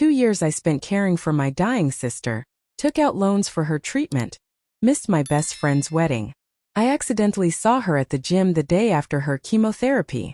2 years I spent caring for my dying sister, took out loans for her treatment, missed my best friend's wedding. I accidentally saw her at the gym the day after her chemotherapy.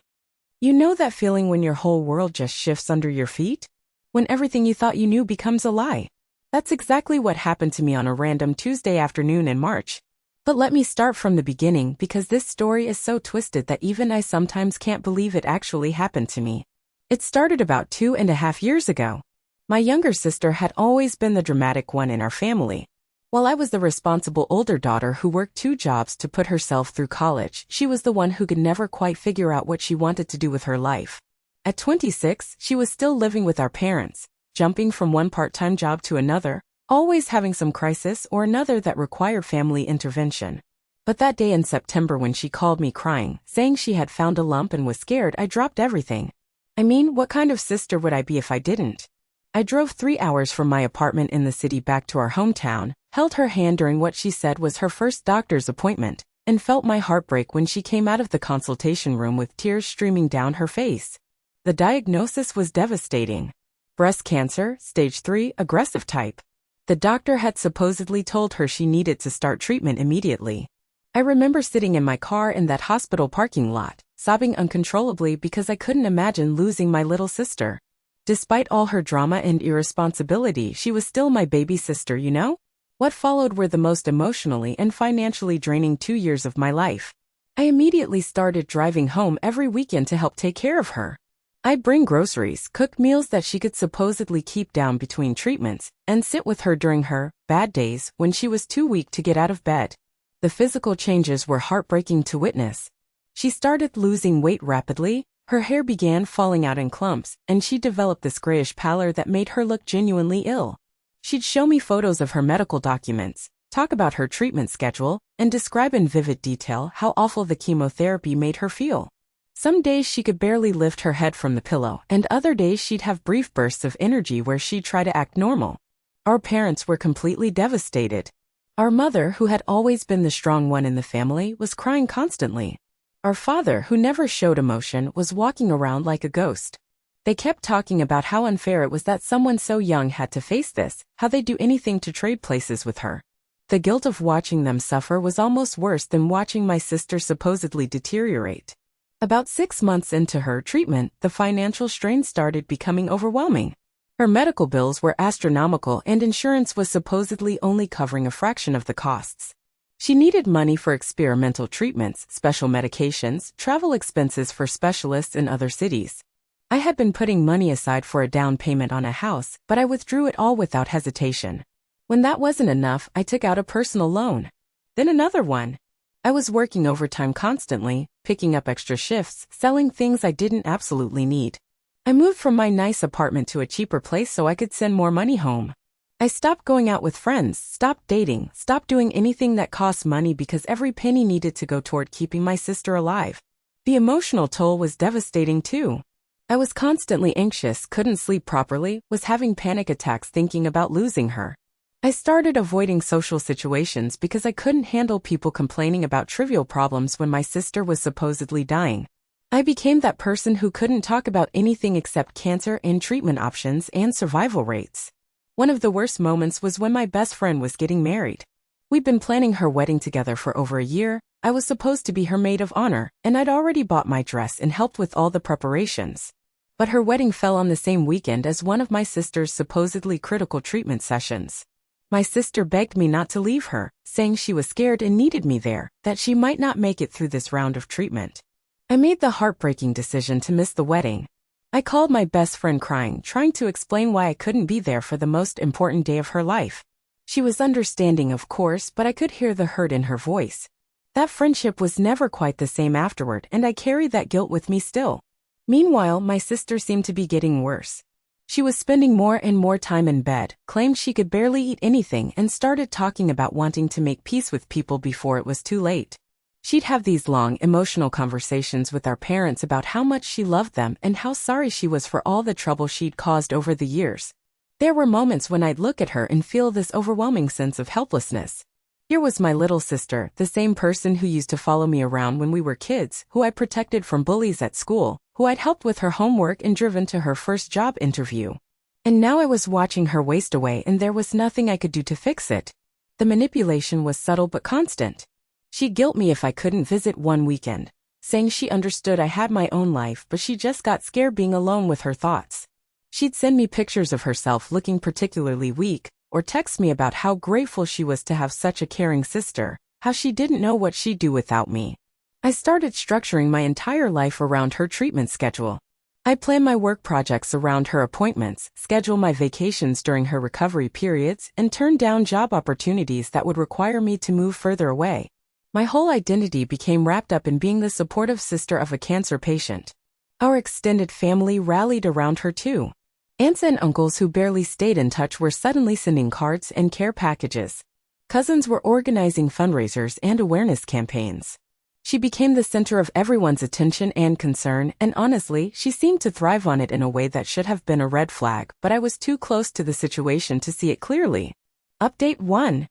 You know that feeling when your whole world just shifts under your feet? When everything you thought you knew becomes a lie? That's exactly what happened to me on a random Tuesday afternoon in March. But let me start from the beginning because this story is so twisted that even I sometimes can't believe it actually happened to me. It started about 2.5 years ago. My younger sister had always been the dramatic one in our family. While I was the responsible older daughter who worked 2 jobs to put herself through college, she was the one who could never quite figure out what she wanted to do with her life. At 26, she was still living with our parents, jumping from one part-time job to another, always having some crisis or another that required family intervention. But that day in September when she called me crying, saying she had found a lump and was scared, I dropped everything. I mean, what kind of sister would I be if I didn't? I drove 3 hours from my apartment in the city back to our hometown, held her hand during what she said was her first doctor's appointment, and felt my heart break when she came out of the consultation room with tears streaming down her face. The diagnosis was devastating. Breast cancer, stage 3, aggressive type. The doctor had supposedly told her she needed to start treatment immediately. I remember sitting in my car in that hospital parking lot, sobbing uncontrollably because I couldn't imagine losing my little sister. Despite all her drama and irresponsibility, she was still my baby sister, you know? What followed were the most emotionally and financially draining 2 years of my life. I immediately started driving home every weekend to help take care of her. I'd bring groceries, cook meals that she could supposedly keep down between treatments, and sit with her during her bad days when she was too weak to get out of bed. The physical changes were heartbreaking to witness. She started losing weight rapidly, her hair began falling out in clumps, and she developed this grayish pallor that made her look genuinely ill. She'd show me photos of her medical documents, talk about her treatment schedule, and describe in vivid detail how awful the chemotherapy made her feel. Some days she could barely lift her head from the pillow, and other days she'd have brief bursts of energy where she'd try to act normal. Our parents were completely devastated. Our mother, who had always been the strong one in the family, was crying constantly. Our father, who never showed emotion, was walking around like a ghost. They kept talking about how unfair it was that someone so young had to face this, how they'd do anything to trade places with her. The guilt of watching them suffer was almost worse than watching my sister supposedly deteriorate. About 6 months into her treatment, the financial strain started becoming overwhelming. Her medical bills were astronomical and insurance was supposedly only covering a fraction of the costs. She needed money for experimental treatments, special medications, travel expenses for specialists in other cities. I had been putting money aside for a down payment on a house, but I withdrew it all without hesitation. When that wasn't enough, I took out a personal loan. Then another one. I was working overtime constantly, picking up extra shifts, selling things I didn't absolutely need. I moved from my nice apartment to a cheaper place so I could send more money home. I stopped going out with friends, stopped dating, stopped doing anything that cost money because every penny needed to go toward keeping my sister alive. The emotional toll was devastating too. I was constantly anxious, couldn't sleep properly, was having panic attacks thinking about losing her. I started avoiding social situations because I couldn't handle people complaining about trivial problems when my sister was supposedly dying. I became that person who couldn't talk about anything except cancer and treatment options and survival rates. One of the worst moments was when my best friend was getting married. We'd been planning her wedding together for over a year. I was supposed to be her maid of honor, and I'd already bought my dress and helped with all the preparations. But her wedding fell on the same weekend as one of my sister's supposedly critical treatment sessions. My sister begged me not to leave her, saying she was scared and needed me there, that she might not make it through this round of treatment. I made the heartbreaking decision to miss the wedding. I called my best friend crying, trying to explain why I couldn't be there for the most important day of her life. She was understanding, of course, but I could hear the hurt in her voice. That friendship was never quite the same afterward, and I carried that guilt with me still. Meanwhile, my sister seemed to be getting worse. She was spending more and more time in bed, claimed she could barely eat anything, and started talking about wanting to make peace with people before it was too late. She'd have these long, emotional conversations with our parents about how much she loved them and how sorry she was for all the trouble she'd caused over the years. There were moments when I'd look at her and feel this overwhelming sense of helplessness. Here was my little sister, the same person who used to follow me around when we were kids, who I protected from bullies at school, who I'd helped with her homework and driven to her first job interview. And now I was watching her waste away and there was nothing I could do to fix it. The manipulation was subtle but constant. She'd guilt me if I couldn't visit one weekend, saying she understood I had my own life but she just got scared being alone with her thoughts. She'd send me pictures of herself looking particularly weak, or text me about how grateful she was to have such a caring sister, how she didn't know what she'd do without me. I started structuring my entire life around her treatment schedule. I plan my work projects around her appointments, schedule my vacations during her recovery periods, and turn down job opportunities that would require me to move further away. My whole identity became wrapped up in being the supportive sister of a cancer patient. Our extended family rallied around her too. Aunts and uncles who barely stayed in touch were suddenly sending cards and care packages. Cousins were organizing fundraisers and awareness campaigns. She became the center of everyone's attention and concern, and honestly, she seemed to thrive on it in a way that should have been a red flag, but I was too close to the situation to see it clearly. Update 1.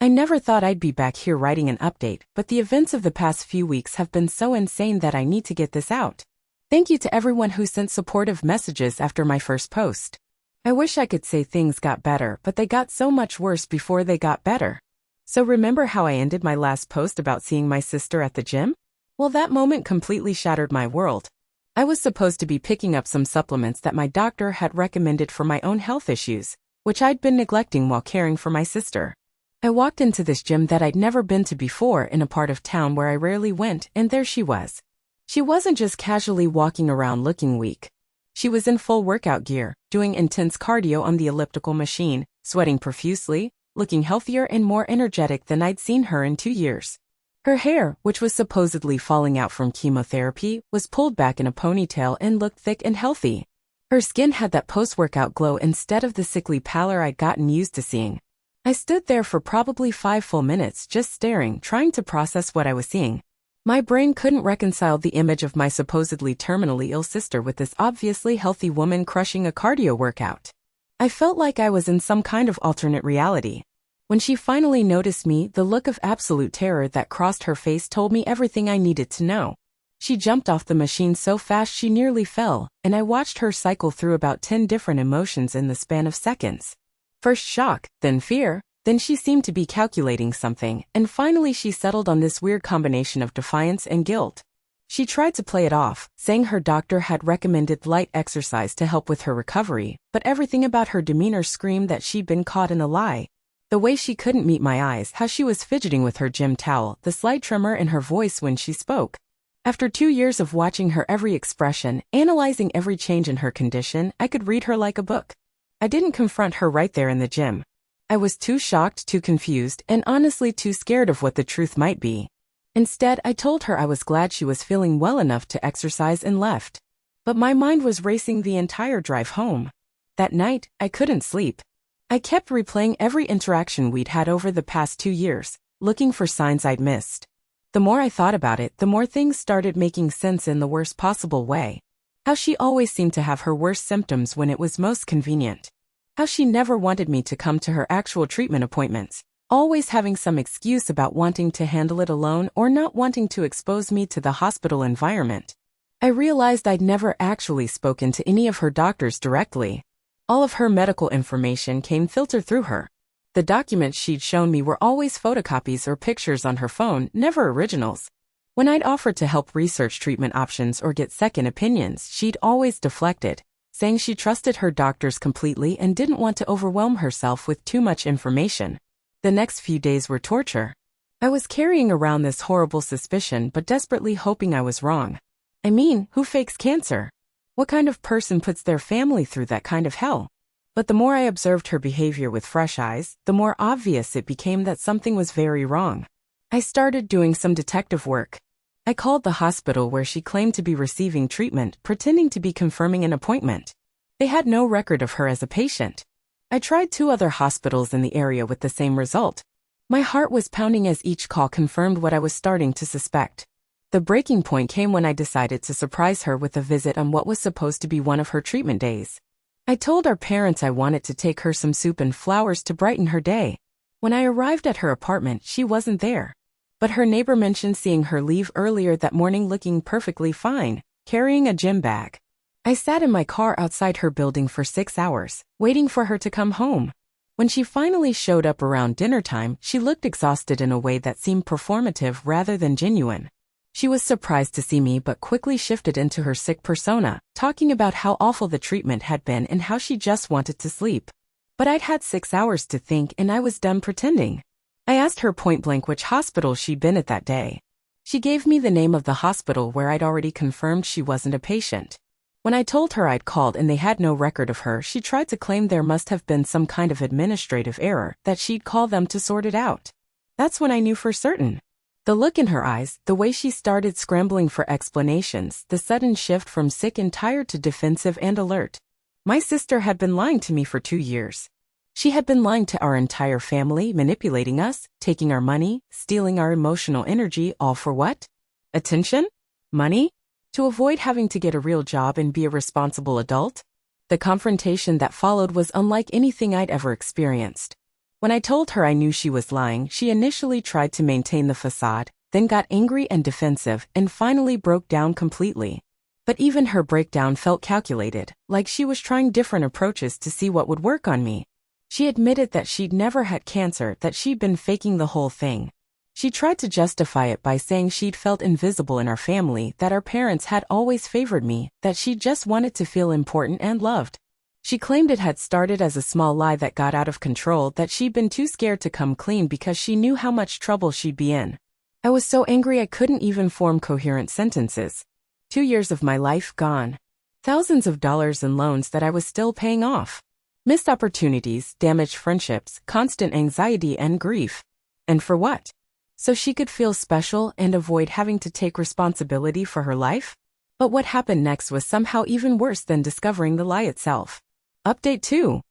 I never thought I'd be back here writing an update, but the events of the past few weeks have been so insane that I need to get this out. Thank you to everyone who sent supportive messages after my first post. I wish I could say things got better, but they got so much worse before they got better. So remember how I ended my last post about seeing my sister at the gym? Well, that moment completely shattered my world. I was supposed to be picking up some supplements that my doctor had recommended for my own health issues, which I'd been neglecting while caring for my sister. I walked into this gym that I'd never been to before in a part of town where I rarely went, and there she was. She wasn't just casually walking around looking weak. She was in full workout gear, doing intense cardio on the elliptical machine, sweating profusely, looking healthier and more energetic than I'd seen her in 2 years. Her hair, which was supposedly falling out from chemotherapy, was pulled back in a ponytail and looked thick and healthy. Her skin had that post-workout glow instead of the sickly pallor I'd gotten used to seeing. I stood there for probably 5 full minutes just staring, trying to process what I was seeing. My brain couldn't reconcile the image of my supposedly terminally ill sister with this obviously healthy woman crushing a cardio workout. I felt like I was in some kind of alternate reality. When she finally noticed me, the look of absolute terror that crossed her face told me everything I needed to know. She jumped off the machine so fast she nearly fell, and I watched her cycle through about 10 different emotions in the span of seconds. First shock, then fear, then she seemed to be calculating something, and finally she settled on this weird combination of defiance and guilt. She tried to play it off, saying her doctor had recommended light exercise to help with her recovery, but everything about her demeanor screamed that she'd been caught in a lie. The way she couldn't meet my eyes, how she was fidgeting with her gym towel, the slight tremor in her voice when she spoke. After 2 years of watching her every expression, analyzing every change in her condition, I could read her like a book. I didn't confront her right there in the gym. I was too shocked, too confused, and honestly too scared of what the truth might be. Instead, I told her I was glad she was feeling well enough to exercise and left. But my mind was racing the entire drive home. That night, I couldn't sleep. I kept replaying every interaction we'd had over the past 2 years, looking for signs I'd missed. The more I thought about it, the more things started making sense in the worst possible way. How she always seemed to have her worst symptoms when it was most convenient. How she never wanted me to come to her actual treatment appointments, always having some excuse about wanting to handle it alone or not wanting to expose me to the hospital environment. I realized I'd never actually spoken to any of her doctors directly. All of her medical information came filtered through her. The documents she'd shown me were always photocopies or pictures on her phone, never originals. When I'd offered to help research treatment options or get second opinions, she'd always deflected, saying she trusted her doctors completely and didn't want to overwhelm herself with too much information. The next few days were torture. I was carrying around this horrible suspicion but desperately hoping I was wrong. I mean, who fakes cancer? What kind of person puts their family through that kind of hell? But the more I observed her behavior with fresh eyes, the more obvious it became that something was very wrong. I started doing some detective work. I called the hospital where she claimed to be receiving treatment, pretending to be confirming an appointment. They had no record of her as a patient. I tried 2 other hospitals in the area with the same result. My heart was pounding as each call confirmed what I was starting to suspect. The breaking point came when I decided to surprise her with a visit on what was supposed to be one of her treatment days. I told our parents I wanted to take her some soup and flowers to brighten her day. When I arrived at her apartment, she wasn't there. But her neighbor mentioned seeing her leave earlier that morning looking perfectly fine, carrying a gym bag. I sat in my car outside her building for 6 hours, waiting for her to come home. When she finally showed up around dinner time, she looked exhausted in a way that seemed performative rather than genuine. She was surprised to see me but quickly shifted into her sick persona, talking about how awful the treatment had been and how she just wanted to sleep. But I'd had 6 hours to think and I was done pretending. I asked her point-blank which hospital she'd been at that day. She gave me the name of the hospital where I'd already confirmed she wasn't a patient. When I told her I'd called and they had no record of her, she tried to claim there must have been some kind of administrative error, that she'd call them to sort it out. That's when I knew for certain. The look in her eyes, the way she started scrambling for explanations, the sudden shift from sick and tired to defensive and alert. My sister had been lying to me for 2 years. She had been lying to our entire family, manipulating us, taking our money, stealing our emotional energy, all for what? Attention? Money? To avoid having to get a real job and be a responsible adult? The confrontation that followed was unlike anything I'd ever experienced. When I told her I knew she was lying, she initially tried to maintain the facade, then got angry and defensive, and finally broke down completely. But even her breakdown felt calculated, like she was trying different approaches to see what would work on me. She admitted that she'd never had cancer, that she'd been faking the whole thing. She tried to justify it by saying she'd felt invisible in our family, that our parents had always favored me, that she just wanted to feel important and loved. She claimed it had started as a small lie that got out of control, that she'd been too scared to come clean because she knew how much trouble she'd be in. I was so angry I couldn't even form coherent sentences. 2 years of my life gone. Thousands of dollars in loans that I was still paying off. Missed opportunities, damaged friendships, constant anxiety and grief. And for what? So she could feel special and avoid having to take responsibility for her life? But what happened next was somehow even worse than discovering the lie itself. Update 2.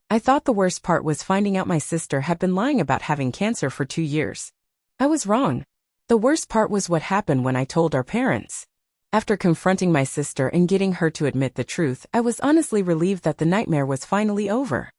I thought the worst part was finding out my sister had been lying about having cancer for 2 years. I was wrong. The worst part was what happened when I told our parents. After confronting my sister and getting her to admit the truth, I was honestly relieved that the nightmare was finally over.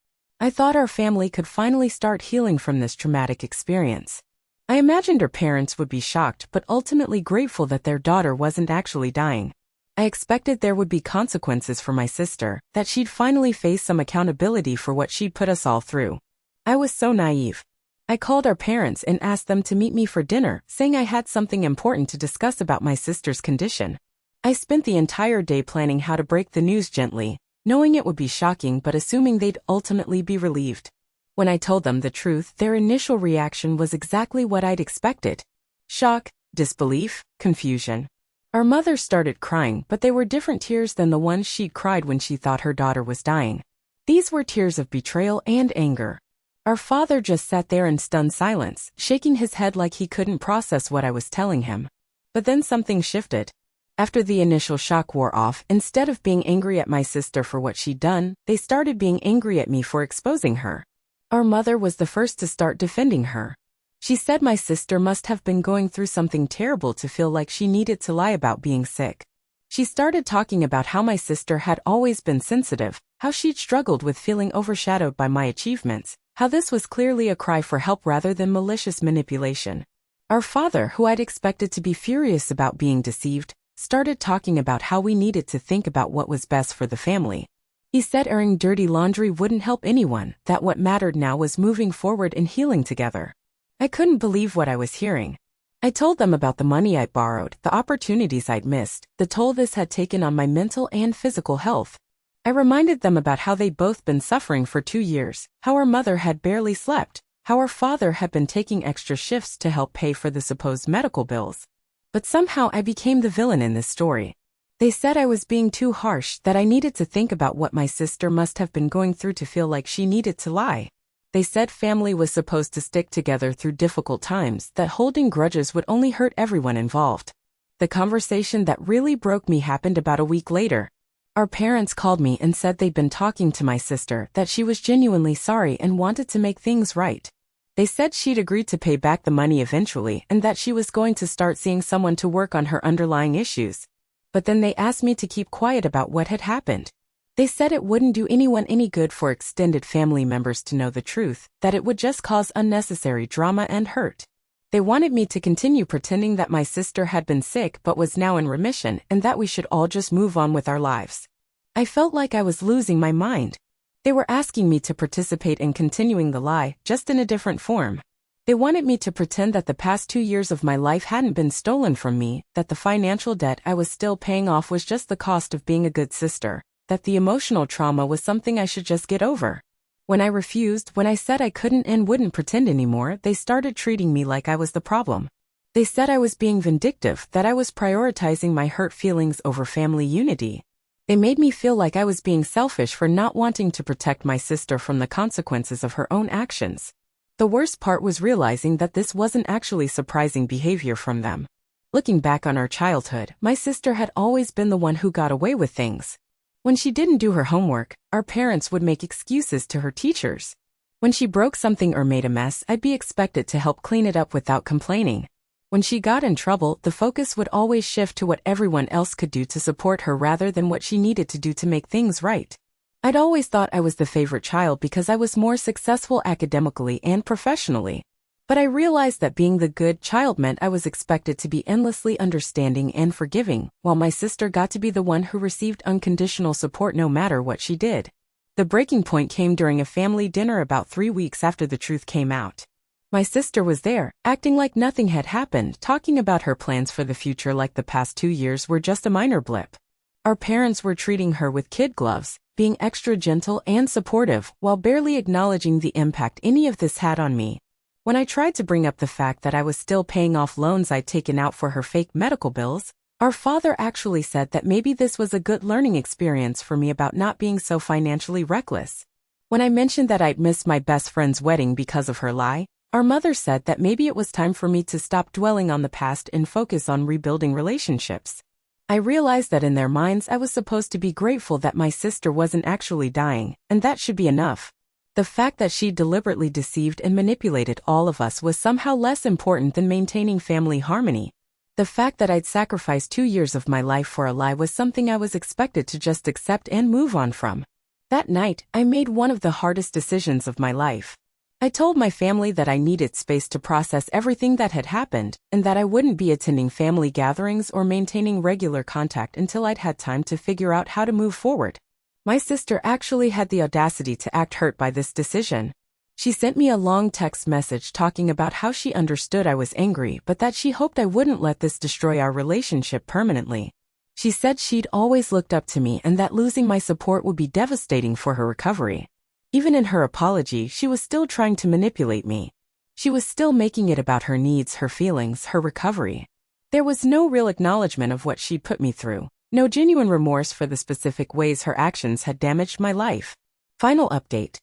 I thought our family could finally start healing from this traumatic experience. I imagined her parents would be shocked but ultimately grateful that their daughter wasn't actually dying. I expected there would be consequences for my sister, that she'd finally face some accountability for what she'd put us all through. I was so naive. I called our parents and asked them to meet me for dinner, saying I had something important to discuss about my sister's condition. I spent the entire day planning how to break the news gently, knowing it would be shocking but assuming they'd ultimately be relieved. When I told them the truth, their initial reaction was exactly what I'd expected. Shock, disbelief, confusion. Our mother started crying, but they were different tears than the ones she'd cried when she thought her daughter was dying. These were tears of betrayal and anger. Our father just sat there in stunned silence, shaking his head like he couldn't process what I was telling him. But then something shifted. After the initial shock wore off, instead of being angry at my sister for what she'd done, they started being angry at me for exposing her. Our mother was the first to start defending her. She said my sister must have been going through something terrible to feel like she needed to lie about being sick. She started talking about how my sister had always been sensitive, how she'd struggled with feeling overshadowed by my achievements, how this was clearly a cry for help rather than malicious manipulation. Our father, who I'd expected to be furious about being deceived, started talking about how we needed to think about what was best for the family. He said airing dirty laundry wouldn't help anyone, that what mattered now was moving forward and healing together. I couldn't believe what I was hearing. I told them about the money I'd borrowed, the opportunities I'd missed, the toll this had taken on my mental and physical health. I reminded them about how they'd both been suffering for 2 years, how our mother had barely slept, how our father had been taking extra shifts to help pay for the supposed medical bills. But somehow I became the villain in this story. They said I was being too harsh, that I needed to think about what my sister must have been going through to feel like she needed to lie. They said family was supposed to stick together through difficult times, that holding grudges would only hurt everyone involved. The conversation that really broke me happened about a week later. Our parents called me and said they'd been talking to my sister, that she was genuinely sorry and wanted to make things right. They said she'd agreed to pay back the money eventually and that she was going to start seeing someone to work on her underlying issues. But then they asked me to keep quiet about what had happened. They said it wouldn't do anyone any good for extended family members to know the truth, that it would just cause unnecessary drama and hurt. They wanted me to continue pretending that my sister had been sick but was now in remission and that we should all just move on with our lives. I felt like I was losing my mind. They were asking me to participate in continuing the lie, just in a different form. They wanted me to pretend that the past 2 years of my life hadn't been stolen from me, that the financial debt I was still paying off was just the cost of being a good sister, that the emotional trauma was something I should just get over. When I refused, when I said I couldn't and wouldn't pretend anymore, they started treating me like I was the problem. They said I was being vindictive, that I was prioritizing my hurt feelings over family unity. They made me feel like I was being selfish for not wanting to protect my sister from the consequences of her own actions. The worst part was realizing that this wasn't actually surprising behavior from them. Looking back on our childhood, my sister had always been the one who got away with things. When she didn't do her homework, our parents would make excuses to her teachers. When she broke something or made a mess, I'd be expected to help clean it up without complaining. When she got in trouble, the focus would always shift to what everyone else could do to support her rather than what she needed to do to make things right. I'd always thought I was the favorite child because I was more successful academically and professionally. But I realized that being the good child meant I was expected to be endlessly understanding and forgiving, while my sister got to be the one who received unconditional support no matter what she did. The breaking point came during a family dinner about 3 weeks after the truth came out. My sister was there, acting like nothing had happened, talking about her plans for the future like the past 2 years were just a minor blip. Our parents were treating her with kid gloves, being extra gentle and supportive, while barely acknowledging the impact any of this had on me. When I tried to bring up the fact that I was still paying off loans I'd taken out for her fake medical bills, our father actually said that maybe this was a good learning experience for me about not being so financially reckless. When I mentioned that I'd missed my best friend's wedding because of her lie, our mother said that maybe it was time for me to stop dwelling on the past and focus on rebuilding relationships. I realized that in their minds I was supposed to be grateful that my sister wasn't actually dying, and that should be enough. The fact that she deliberately deceived and manipulated all of us was somehow less important than maintaining family harmony. The fact that I'd sacrificed 2 years of my life for a lie was something I was expected to just accept and move on from. That night, I made one of the hardest decisions of my life. I told my family that I needed space to process everything that had happened, and that I wouldn't be attending family gatherings or maintaining regular contact until I'd had time to figure out how to move forward. My sister actually had the audacity to act hurt by this decision. She sent me a long text message talking about how she understood I was angry but that she hoped I wouldn't let this destroy our relationship permanently. She said she'd always looked up to me and that losing my support would be devastating for her recovery. Even in her apology, she was still trying to manipulate me. She was still making it about her needs, her feelings, her recovery. There was no real acknowledgement of what she'd put me through. No genuine remorse for the specific ways her actions had damaged my life. Final update.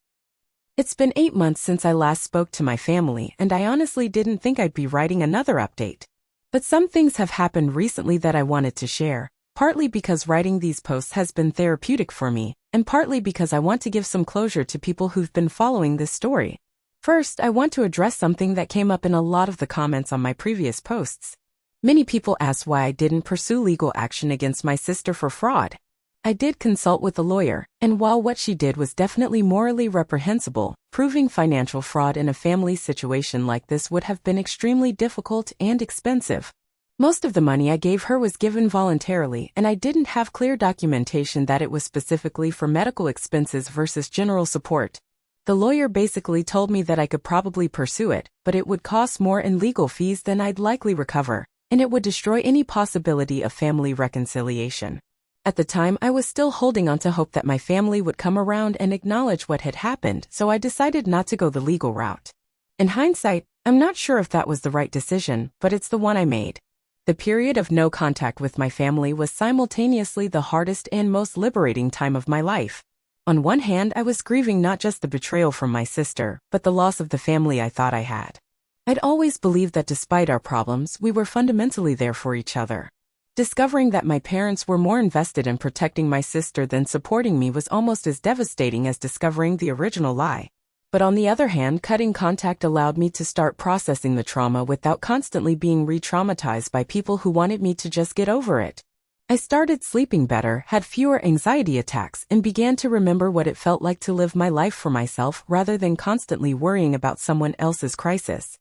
It's been 8 months since I last spoke to my family, and I honestly didn't think I'd be writing another update. But some things have happened recently that I wanted to share, partly because writing these posts has been therapeutic for me, and partly because I want to give some closure to people who've been following this story. First, I want to address something that came up in a lot of the comments on my previous posts. Many people asked why I didn't pursue legal action against my sister for fraud. I did consult with a lawyer, and while what she did was definitely morally reprehensible, proving financial fraud in a family situation like this would have been extremely difficult and expensive. Most of the money I gave her was given voluntarily, and I didn't have clear documentation that it was specifically for medical expenses versus general support. The lawyer basically told me that I could probably pursue it, but it would cost more in legal fees than I'd likely recover, and it would destroy any possibility of family reconciliation. At the time, I was still holding on to hope that my family would come around and acknowledge what had happened, so I decided not to go the legal route. In hindsight, I'm not sure if that was the right decision, but it's the one I made. The period of no contact with my family was simultaneously the hardest and most liberating time of my life. On one hand, I was grieving not just the betrayal from my sister, but the loss of the family I thought I had. I'd always believed that despite our problems, we were fundamentally there for each other. Discovering that my parents were more invested in protecting my sister than supporting me was almost as devastating as discovering the original lie. But on the other hand, cutting contact allowed me to start processing the trauma without constantly being re-traumatized by people who wanted me to just get over it. I started sleeping better, had fewer anxiety attacks, and began to remember what it felt like to live my life for myself rather than constantly worrying about someone else's crisis.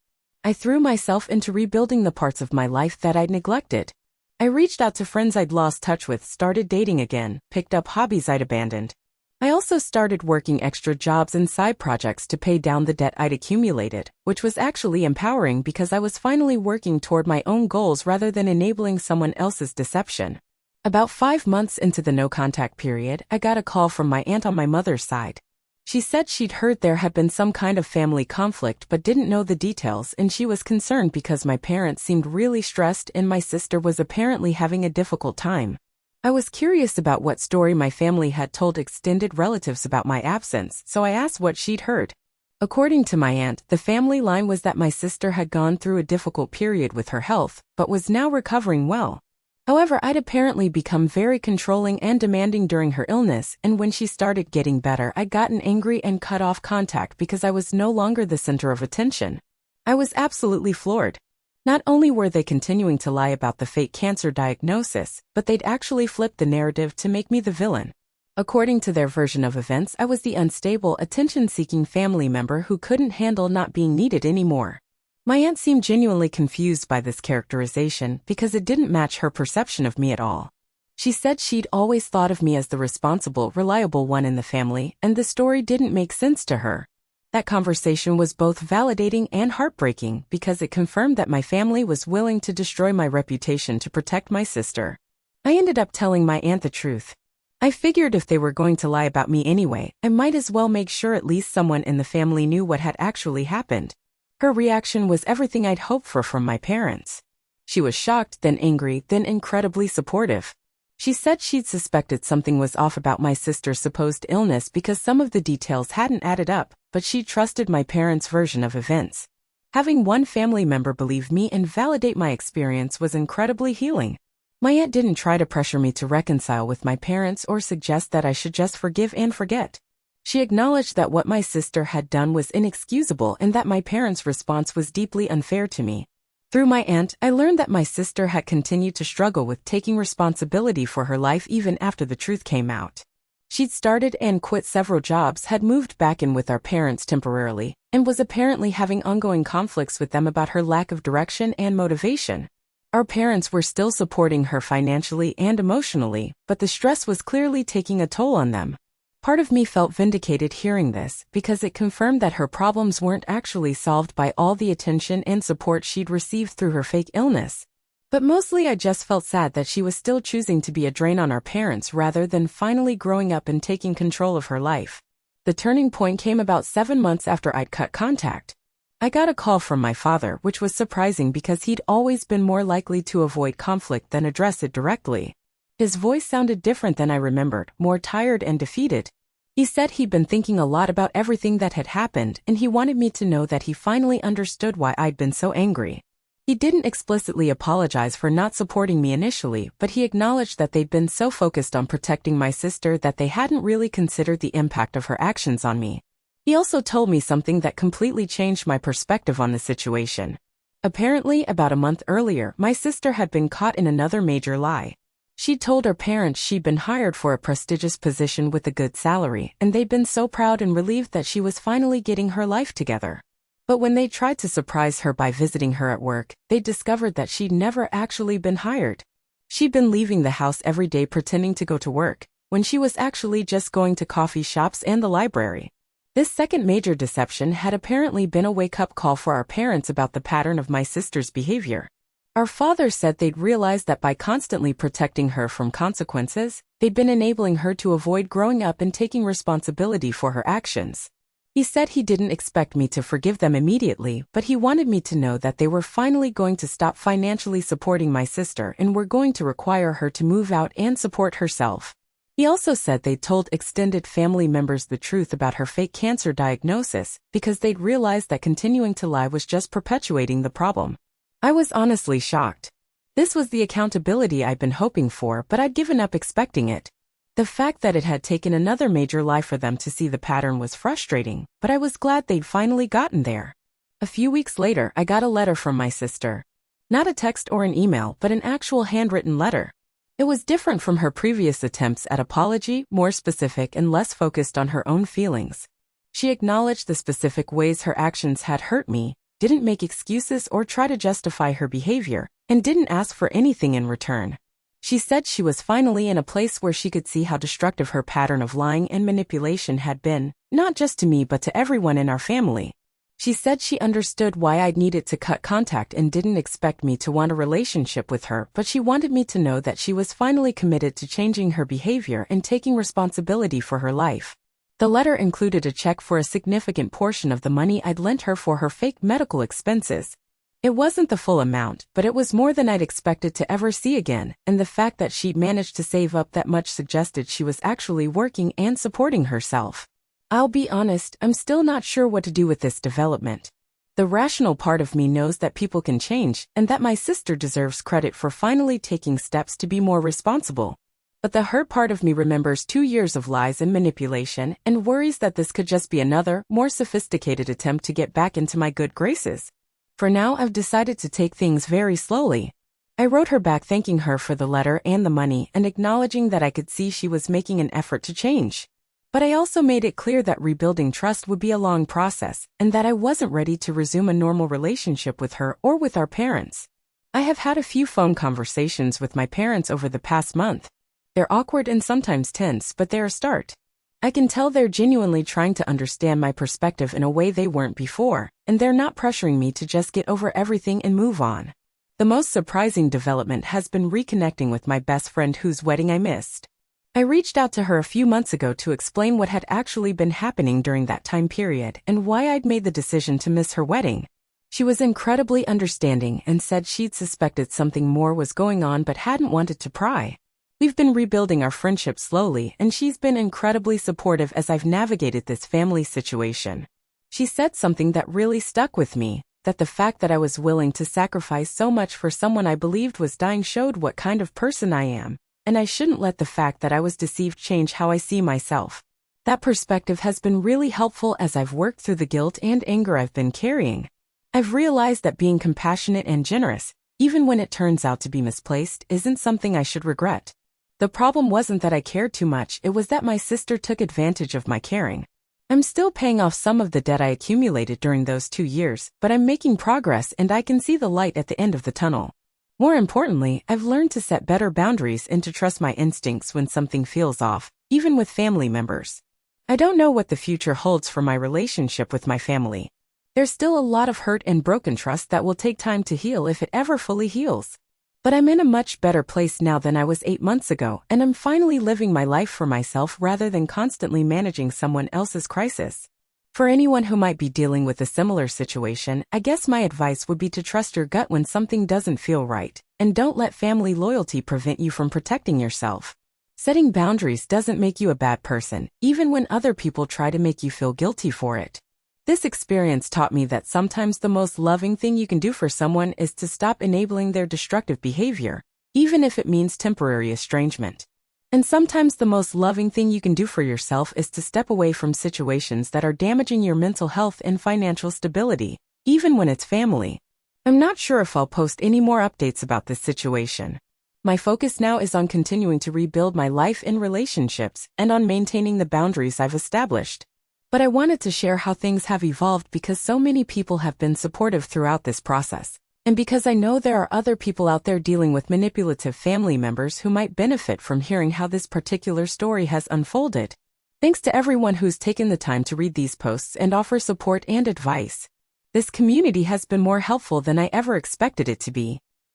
I threw myself into rebuilding the parts of my life that I'd neglected. I reached out to friends I'd lost touch with, started dating again, picked up hobbies I'd abandoned. I also started working extra jobs and side projects to pay down the debt I'd accumulated, which was actually empowering because I was finally working toward my own goals rather than enabling someone else's deception. About 5 months into the no-contact period, I got a call from my aunt on my mother's side. She said she'd heard there had been some kind of family conflict but didn't know the details, and she was concerned because my parents seemed really stressed and my sister was apparently having a difficult time. I was curious about what story my family had told extended relatives about my absence, so I asked what she'd heard. According to my aunt, the family line was that my sister had gone through a difficult period with her health, but was now recovering well. However, I'd apparently become very controlling and demanding during her illness, and when she started getting better, I'd gotten angry and cut off contact because I was no longer the center of attention. I was absolutely floored. Not only were they continuing to lie about the fake cancer diagnosis, but they'd actually flipped the narrative to make me the villain. According to their version of events, I was the unstable, attention-seeking family member who couldn't handle not being needed anymore. My aunt seemed genuinely confused by this characterization because it didn't match her perception of me at all. She said she'd always thought of me as the responsible, reliable one in the family, and the story didn't make sense to her. That conversation was both validating and heartbreaking because it confirmed that my family was willing to destroy my reputation to protect my sister. I ended up telling my aunt the truth. I figured if they were going to lie about me anyway, I might as well make sure at least someone in the family knew what had actually happened. Her reaction was everything I'd hoped for from my parents. She was shocked, then angry, then incredibly supportive. She said she'd suspected something was off about my sister's supposed illness because some of the details hadn't added up, but she trusted my parents' version of events. Having one family member believe me and validate my experience was incredibly healing. My aunt didn't try to pressure me to reconcile with my parents or suggest that I should just forgive and forget. She acknowledged that what my sister had done was inexcusable and that my parents' response was deeply unfair to me. Through my aunt, I learned that my sister had continued to struggle with taking responsibility for her life even after the truth came out. She'd started and quit several jobs, had moved back in with our parents temporarily, and was apparently having ongoing conflicts with them about her lack of direction and motivation. Our parents were still supporting her financially and emotionally, but the stress was clearly taking a toll on them. Part of me felt vindicated hearing this because it confirmed that her problems weren't actually solved by all the attention and support she'd received through her fake illness. But mostly I just felt sad that she was still choosing to be a drain on our parents rather than finally growing up and taking control of her life. The turning point came about 7 months after I'd cut contact. I got a call from my father, which was surprising because he'd always been more likely to avoid conflict than address it directly. His voice sounded different than I remembered, more tired and defeated. He said he'd been thinking a lot about everything that had happened, and he wanted me to know that he finally understood why I'd been so angry. He didn't explicitly apologize for not supporting me initially, but he acknowledged that they'd been so focused on protecting my sister that they hadn't really considered the impact of her actions on me. He also told me something that completely changed my perspective on the situation. Apparently, about a month earlier, my sister had been caught in another major lie. She'd told her parents she'd been hired for a prestigious position with a good salary, and they'd been so proud and relieved that she was finally getting her life together. But when they tried to surprise her by visiting her at work, they discovered that she'd never actually been hired. She'd been leaving the house every day pretending to go to work, when she was actually just going to coffee shops and the library. This second major deception had apparently been a wake-up call for our parents about the pattern of my sister's behavior. Our father said they'd realized that by constantly protecting her from consequences, they'd been enabling her to avoid growing up and taking responsibility for her actions. He said he didn't expect me to forgive them immediately, but he wanted me to know that they were finally going to stop financially supporting my sister and were going to require her to move out and support herself. He also said they'd told extended family members the truth about her fake cancer diagnosis because they'd realized that continuing to lie was just perpetuating the problem. I was honestly shocked. This was the accountability I'd been hoping for, but I'd given up expecting it. The fact that it had taken another major lie for them to see the pattern was frustrating, but I was glad they'd finally gotten there. A few weeks later, I got a letter from my sister. Not a text or an email, but an actual handwritten letter. It was different from her previous attempts at apology, more specific and less focused on her own feelings. She acknowledged the specific ways her actions had hurt me, didn't make excuses or try to justify her behavior, and didn't ask for anything in return. She said she was finally in a place where she could see how destructive her pattern of lying and manipulation had been, not just to me but to everyone in our family. She said she understood why I'd needed to cut contact and didn't expect me to want a relationship with her, but she wanted me to know that she was finally committed to changing her behavior and taking responsibility for her life. The letter included a check for a significant portion of the money I'd lent her for her fake medical expenses. It wasn't the full amount, but it was more than I'd expected to ever see again, and the fact that she'd managed to save up that much suggested she was actually working and supporting herself. I'll be honest, I'm still not sure what to do with this development. The rational part of me knows that people can change, and that my sister deserves credit for finally taking steps to be more responsible. But the hurt part of me remembers 2 years of lies and manipulation, and worries that this could just be another, more sophisticated attempt to get back into my good graces. For now, I've decided to take things very slowly. I wrote her back thanking her for the letter and the money and acknowledging that I could see she was making an effort to change. But I also made it clear that rebuilding trust would be a long process, and that I wasn't ready to resume a normal relationship with her or with our parents. I have had a few phone conversations with my parents over the past month. They're awkward and sometimes tense, but they're a start. I can tell they're genuinely trying to understand my perspective in a way they weren't before, and they're not pressuring me to just get over everything and move on. The most surprising development has been reconnecting with my best friend whose wedding I missed. I reached out to her a few months ago to explain what had actually been happening during that time period and why I'd made the decision to miss her wedding. She was incredibly understanding and said she'd suspected something more was going on but hadn't wanted to pry. We've been rebuilding our friendship slowly, and she's been incredibly supportive as I've navigated this family situation. She said something that really stuck with me, that the fact that I was willing to sacrifice so much for someone I believed was dying showed what kind of person I am, and I shouldn't let the fact that I was deceived change how I see myself. That perspective has been really helpful as I've worked through the guilt and anger I've been carrying. I've realized that being compassionate and generous, even when it turns out to be misplaced, isn't something I should regret. The problem wasn't that I cared too much, it was that my sister took advantage of my caring. I'm still paying off some of the debt I accumulated during those 2 years, but I'm making progress and I can see the light at the end of the tunnel. More importantly, I've learned to set better boundaries and to trust my instincts when something feels off, even with family members. I don't know what the future holds for my relationship with my family. There's still a lot of hurt and broken trust that will take time to heal if it ever fully heals. But I'm in a much better place now than I was 8 months ago, and I'm finally living my life for myself rather than constantly managing someone else's crisis. For anyone who might be dealing with a similar situation, I guess my advice would be to trust your gut when something doesn't feel right, and don't let family loyalty prevent you from protecting yourself. Setting boundaries doesn't make you a bad person, even when other people try to make you feel guilty for it. This experience taught me that sometimes the most loving thing you can do for someone is to stop enabling their destructive behavior, even if it means temporary estrangement. And sometimes the most loving thing you can do for yourself is to step away from situations that are damaging your mental health and financial stability, even when it's family. I'm not sure if I'll post any more updates about this situation. My focus now is on continuing to rebuild my life and relationships, and on maintaining the boundaries I've established. But I wanted to share how things have evolved because so many people have been supportive throughout this process, and because I know there are other people out there dealing with manipulative family members who might benefit from hearing how this particular story has unfolded. Thanks to everyone who's taken the time to read these posts and offer support and advice. This community has been more helpful than I ever expected it to be.